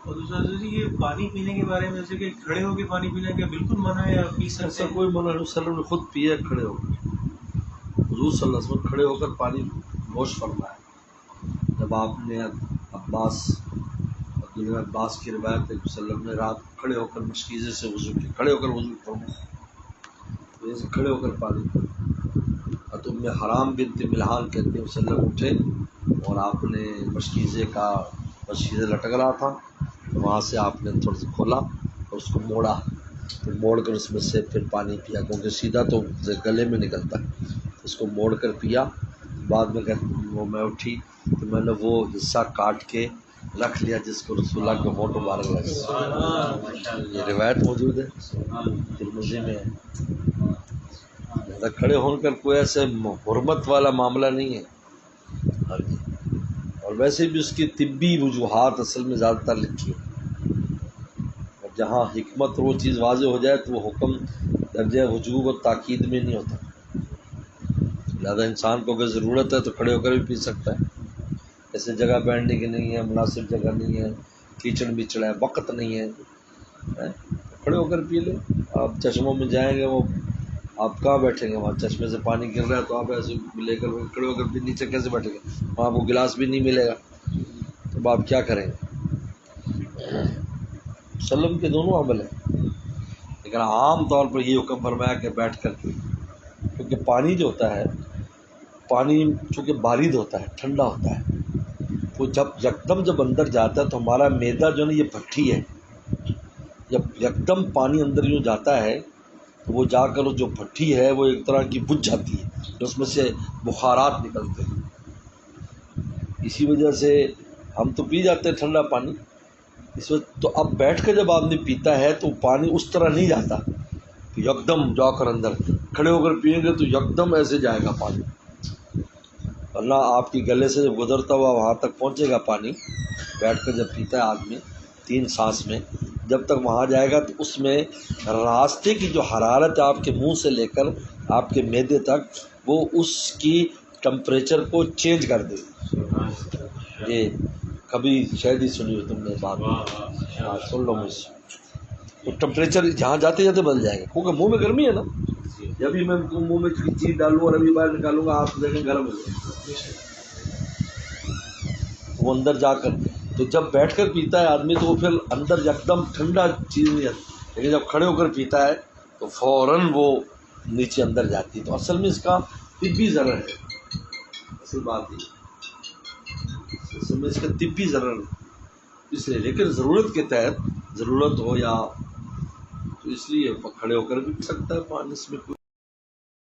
اور دوسرا جی یہ پانی پینے کے بارے میں جیسے کہ کھڑے ہو کے پانی پینا کیا بالکل منع ہے یا پی سکتے ایسا ہیں؟ کوئی مولانا علیہ وسلم نے خود پیا ہے کھڑے ہو کر. حضور صلی اللہ علیہ وسلم کھڑے ہو کر پانی نوش فرمایا. جب آپ نے عباس عبداللہ عباس کی روایت ہے کہ صلی اللہ علیہ وسلم نے رات کھڑے ہو کر مشکیزے سے وضو کی, کھڑے ہو کر وضو فرمایا, تو ایسے کھڑے ہو کر پانی پیا. تو ام حرام بنت ملحان کہتے ہیں صلی اللہ علیہ وسلم اٹھے اور آپ نے مشکیزے لٹک رہا تھا, تو وہاں سے آپ نے تھوڑا سا کھولا اور اس کو موڑا, پھر موڑ کر اس میں سے پھر پانی پیا, کیونکہ سیدھا تو گلے میں نکلتا ہے, اس کو موڑ کر پیا. بعد میں میں اٹھی تو میں نے وہ حصہ کاٹ کے رکھ لیا جس کو رسول اللہ کے ہونٹ مبارک لگے. یہ روایت موجود ہے ترمذی میں ہے. کھڑے ہو کر کوئی ایسے حرمت والا معاملہ نہیں ہے. اور ویسے بھی اس کی طبی وجوہات اصل میں زیادہ تر لکھی ہیں. جہاں حکمت اور وہ چیز واضح ہو جائے تو وہ حکم درجہ وجوب اور تاکید میں نہیں ہوتا. لہٰذا انسان کو اگر ضرورت ہے تو کھڑے ہو کر بھی پی سکتا ہے. ایسے جگہ بیٹھنے کی نہیں ہے, مناسب جگہ نہیں ہے, کیچڑ بچڑ ہے, وقت نہیں ہے, کھڑے ہو کر پی لیں. آپ چشموں میں جائیں گے, وہ آپ کہاں بیٹھیں گے, وہاں چشمے سے پانی گر رہا ہے تو آپ ایسے لے کر کھڑے ہو کر نیچے کیسے بیٹھیں گے, وہاں وہ گلاس بھی نہیں ملے گا, تو آپ کیا کریں گے. وسلم کے دونوں عمل ہیں, لیکن عام طور پر یہ حکم فرمایا کہ بیٹھ کر پی, کیونکہ پانی جو ہوتا ہے, پانی چونکہ بارد ہوتا ہے, ٹھنڈا ہوتا ہے, وہ جب اندر جاتا ہے تو ہمارا معدہ جو ہے نا یہ بھٹی ہے, جب یکدم پانی اندر یوں جاتا ہے تو وہ جا کر جو بھٹی ہے وہ ایک طرح کی بجھ جاتی ہے, اس میں سے بخارات نکلتے ہیں. اسی وجہ سے ہم تو پی جاتے ہیں ٹھنڈا پانی اس وقت, تو اب بیٹھ کر جب آدمی پیتا ہے تو پانی اس طرح نہیں جاتا کہ یکدم جا کر اندر. کھڑے ہو کر پئیں گے تو یکدم ایسے جائے گا پانی, ورنہ آپ کی گلے سے جب گزرتا ہوا وہاں تک پہنچے گا پانی. بیٹھ کر جب پیتا ہے آدمی 3 سانس میں, جب تک وہاں جائے گا تو اس میں راستے کی جو حرارت ہے آپ کے منہ سے لے کر آپ کے معدے تک, وہ اس کی ٹمپریچر کو چینج کر دے گی. یہ کبھی شاید ہی سنی ہو تم نے بات, ہاں سن لو مجھ سے. تو ٹمپریچر جہاں جاتے جاتے بدل جائے گا, کیونکہ منہ میں گرمی ہے نا. جب بھی میں منہ میں چیز ڈالوں اور ابھی باہر نکالوں گا آپ دیکھیں گرم ہو جائے وہ اندر جا کر. تو جب بیٹھ کر پیتا ہے آدمی تو وہ پھر اندر یکدم ٹھنڈا چیز نہیں آتی, لیکن جب کھڑے ہو کر پیتا ہے تو فوراً وہ نیچے اندر جاتی ہے. تو اصل میں اس کا طبی ضرر ہے, اصل بات یہ اصل میں اس کا طبی ضرر ہے اس لیے. لیکن ضرورت کے تحت ضرورت ہو یا تو اس لیے کھڑے ہو کر بھی پی سکتا ہے پانی, اس میں کوئی